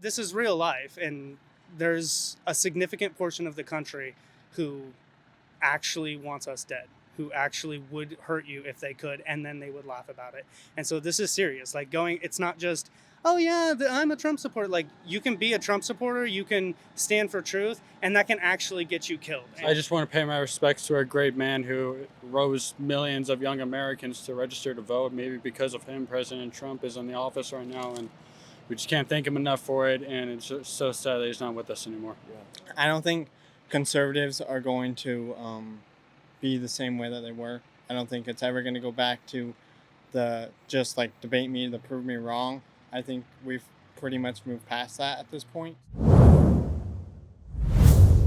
this is real life, and there's a significant portion of the country who actually wants us dead, who actually would hurt you if they could, and then they would laugh about it. And so this is serious. Like, it's not just, oh yeah, I'm a Trump supporter. Like, you can be a Trump supporter, you can stand for truth, and that can actually get you killed. I just want to pay my respects to a great man who rose millions of young Americans to register to vote. Maybe because of him, President Trump is in the office right now, and we just can't thank him enough for it. And it's just so sad that he's not with us anymore. Yeah. I don't think conservatives are going to be the same way that they were. I don't think it's ever going to go back to the just like debate me to prove me wrong. I think we've pretty much moved past that at this point.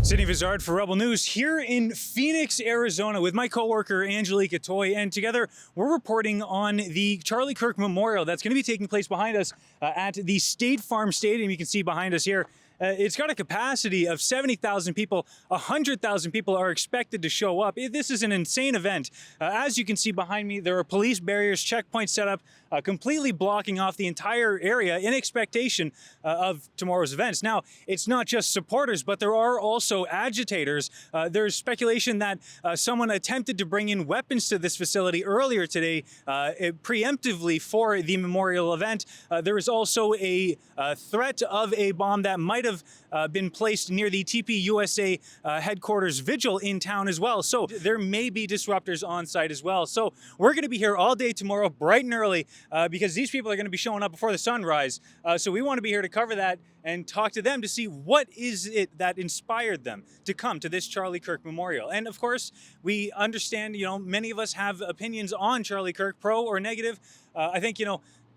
Sidney Vizard for Rebel News here in Phoenix, Arizona with my coworker Angelica Toy, and together we're reporting on the Charlie Kirk Memorial that's going to be taking place behind us at the State Farm Stadium. You can see behind us here. It's got a capacity of 70,000 people. 100,000 people are expected to show up. This is an insane event. As you can see behind me, there are police barriers, checkpoints set up, completely blocking off the entire area in expectation of tomorrow's events. Now, it's not just supporters, but there are also agitators. There's speculation that someone attempted to bring in weapons to this facility earlier today, preemptively for the memorial event. There is also a threat of a bomb that might have been placed near the TPUSA headquarters vigil in town as well. So there may be disruptors on site as well. So we're going to be here all day tomorrow, bright and early, because these people are going to be showing up before the sunrise. So we want to be here to cover that and talk to them to see what is it that inspired them to come to this Charlie Kirk Memorial. And of course, we understand, many of us have opinions on Charlie Kirk, pro or negative. I think,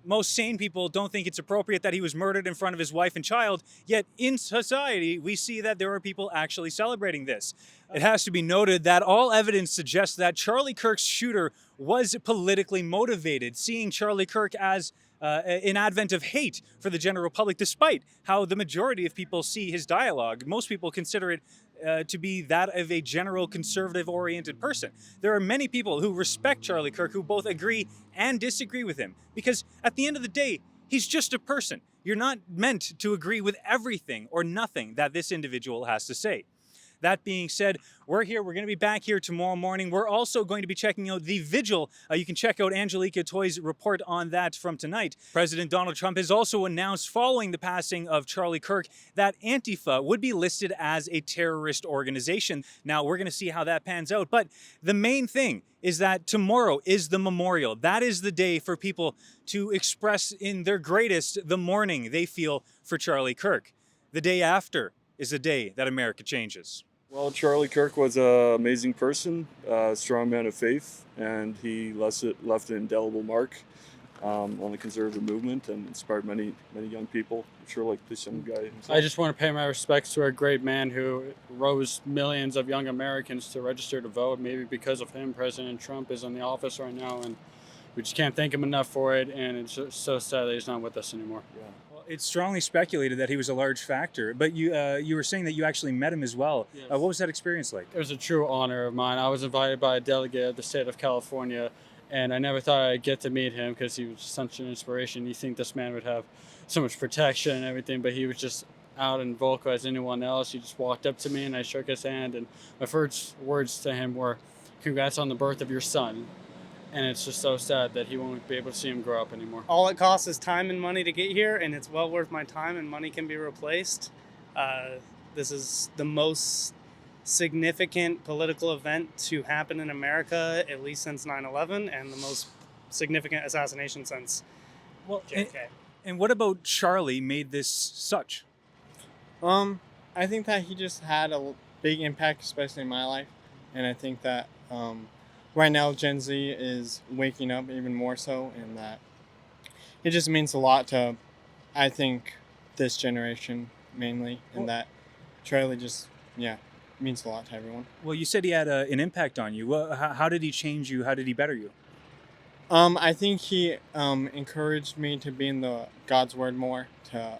most sane people don't think it's appropriate that he was murdered in front of his wife and child, yet in society, we see that there are people actually celebrating this. It has to be noted that all evidence suggests that Charlie Kirk's shooter was politically motivated, seeing Charlie Kirk as an advent of hate for the general public, despite how the majority of people see his dialogue. Most people consider it to be that of a general conservative-oriented person. There are many people who respect Charlie Kirk who both agree and disagree with him, because at the end of the day, he's just a person. You're not meant to agree with everything or nothing that this individual has to say. That being said, we're here. We're going to be back here tomorrow morning. We're also going to be checking out the vigil. You can check out Angelica Toy's report on that from tonight. President Donald Trump has also announced, following the passing of Charlie Kirk, that Antifa would be listed as a terrorist organization. Now, we're going to see how that pans out. But the main thing is that tomorrow is the memorial. That is the day for people to express in their greatest the mourning they feel for Charlie Kirk. The day after is the day that America changes. Well, Charlie Kirk was an amazing person, a strong man of faith, and he left an indelible mark on the conservative movement and inspired many young people. I'm sure like this young guy himself. I just want to pay my respects to a great man who rose millions of young Americans to register to vote. Maybe because of him, President Trump is in the office right now, and we just can't thank him enough for it. And it's just so sad that he's not with us anymore. Yeah. It's strongly speculated that he was a large factor, but you were saying that you actually met him as well. Yes. What was that experience like? It was a true honor of mine. I was invited by a delegate of the state of California, and I never thought I'd get to meet him because he was such an inspiration. You think this man would have so much protection and everything, but he was just out and vocal as anyone else. He just walked up to me and I shook his hand, and my first words to him were, "Congrats on the birth of your son." And it's just so sad that he won't be able to see him grow up anymore. All it costs is time and money to get here, and it's well worth my time, and money can be replaced. This is the most significant political event to happen in America, at least since 9/11, and the most significant assassination since JFK. And what about Charlie made this such? I think that he just had a big impact, especially in my life, and I think that right now Gen Z is waking up even more so, and that it just means a lot to, I think, this generation mainly, and that Charlie just, means a lot to everyone. Well, you said he had an impact on you. Well, how did he change you? How did he better you? I think he encouraged me to be in the God's word more, to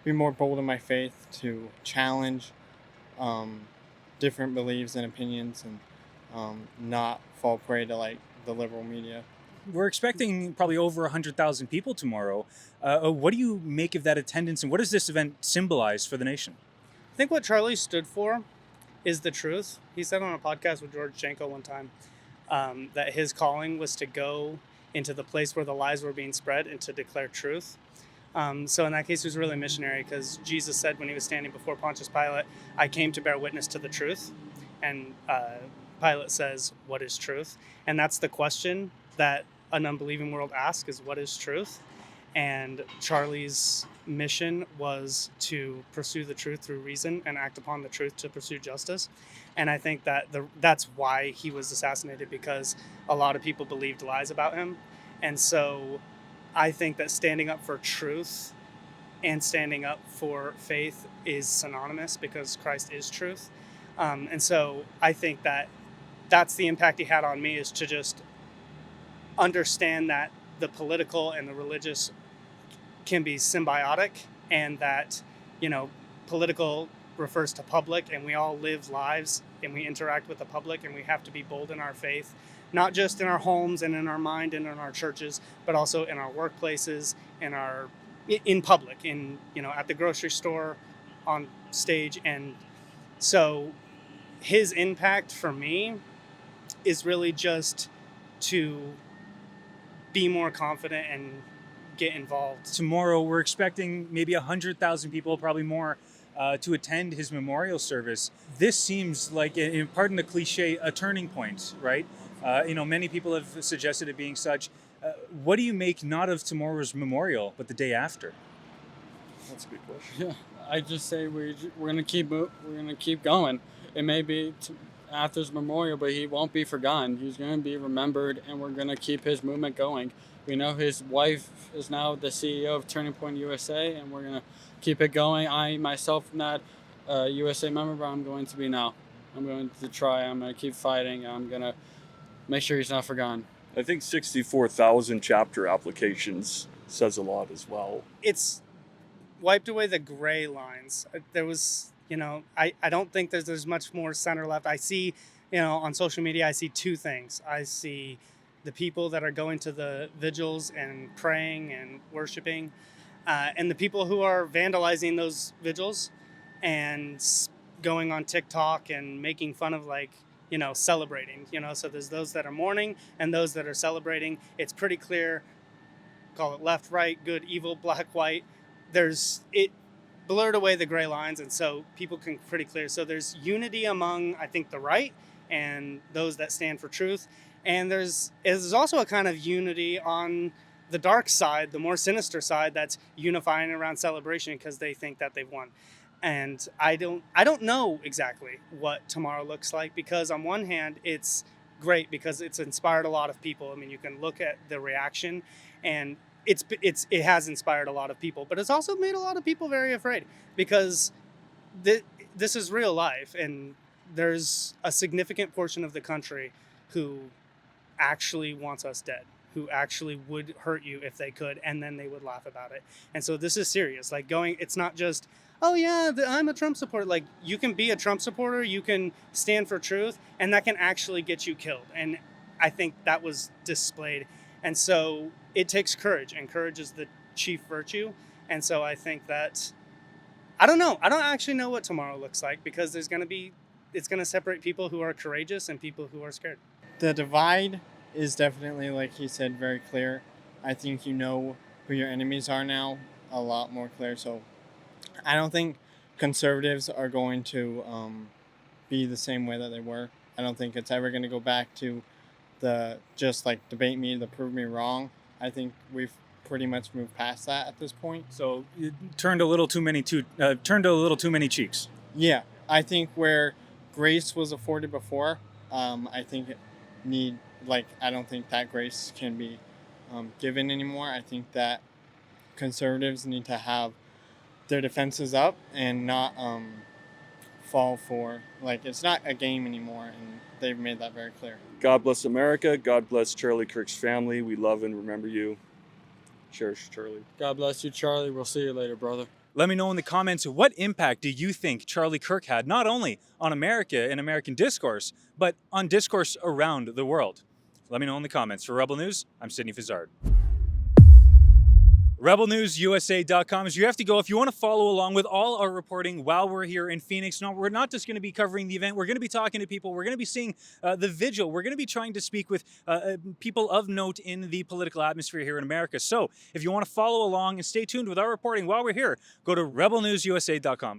be more bold in my faith, to challenge different beliefs and opinions, and not fall prey to like the liberal media. we're expecting probably over 100,000 people tomorrow. What do you make of that attendance, and what does this event symbolize for the nation? I think what Charlie stood for is the truth. He said on a podcast with George Janko one time that his calling was to go into the place where the lies were being spread and to declare truth. So in that case, he was really missionary, because Jesus said when he was standing before Pontius Pilate, I came to bear witness to the truth. And Pilate says, what is truth? And that's the question that an unbelieving world asks, is what is truth? And Charlie's mission was to pursue the truth through reason and act upon the truth to pursue justice. And I think that that's why he was assassinated, because a lot of people believed lies about him. And so I think that standing up for truth and standing up for faith is synonymous, because Christ is truth. And so I think that that's the impact he had on me, is to just understand that the political and the religious can be symbiotic, and that, political refers to public, and we all live lives and we interact with the public, and we have to be bold in our faith, not just in our homes and in our mind and in our churches, but also in our workplaces, in public, at the grocery store, on stage. And so his impact for me is really just to be more confident and get involved. Tomorrow, we're expecting maybe 100,000 people, probably more, to attend his memorial service. This seems like, pardon the cliche, a turning point, right? Many people have suggested it being such. What do you make not of tomorrow's memorial, but the day after? That's a good question. Yeah, I just say we're gonna keep going. It may be after his memorial, but he won't be forgotten. He's gonna be remembered, and we're gonna keep his movement going. We know his wife is now the CEO of Turning Point USA, and we're gonna keep it going. I myself am not a USA member, but I'm going to be now. I'm going to try. I'm gonna keep fighting. I'm gonna make sure he's not forgotten. I think 64,000 chapter applications says a lot as well. It's wiped away the gray lines. There was, I don't think there's much more center left. I see, on social media, I see two things. I see the people that are going to the vigils and praying and worshiping, and the people who are vandalizing those vigils and going on TikTok and making fun of, celebrating. So there's those that are mourning and those that are celebrating. It's pretty clear. Call it left, right, good, evil, black, white. It blurred away the gray lines, and so people can pretty clear. So there's unity among, I think, the right and those that stand for truth. And there's also a kind of unity on the dark side, the more sinister side, that's unifying around celebration because they think that they've won. And I don't know exactly what tomorrow looks like, because on one hand, it's great because it's inspired a lot of people. I mean, you can look at the reaction, and it has inspired a lot of people, but it's also made a lot of people very afraid, because this is real life, and there's a significant portion of the country who actually wants us dead, who actually would hurt you if they could, and then they would laugh about it. And so this is serious. It's not just, oh yeah, I'm a Trump supporter. You can be a Trump supporter, you can stand for truth, and that can actually get you killed. And I think that was displayed. And so it takes courage, and courage is the chief virtue. And so I think that, I don't know. I don't actually know what tomorrow looks like, because it's going to separate people who are courageous and people who are scared. The divide is definitely, like he said, very clear. I think you know who your enemies are now a lot more clear. So I don't think conservatives are going to be the same way that they were. I don't think it's ever going to go back to the just debate me, the prove me wrong. I think we've pretty much moved past that at this point. So it turned a little too many cheeks. Yeah, I think where grace was afforded before, I think I don't think that grace can be given anymore. I think that conservatives need to have their defenses up and not fall for, it's not a game anymore, and they've made that very clear. God bless America. God bless Charlie Kirk's family. We love and remember you. Cherish Charlie. God bless you, Charlie. We'll see you later, brother. Let me know in the comments, what impact do you think Charlie Kirk had, not only on America and American discourse, but on discourse around the world? Let me know in the comments. For Rebel News, I'm Sydney Fazard. RebelNewsUSA.com is you have to go if you want to follow along with all our reporting while we're here in Phoenix. No, we're not just going to be covering the event. We're going to be talking to people. We're going to be seeing the vigil. We're going to be trying to speak with people of note in the political atmosphere here in America. So if you want to follow along and stay tuned with our reporting while we're here, go to RebelNewsUSA.com.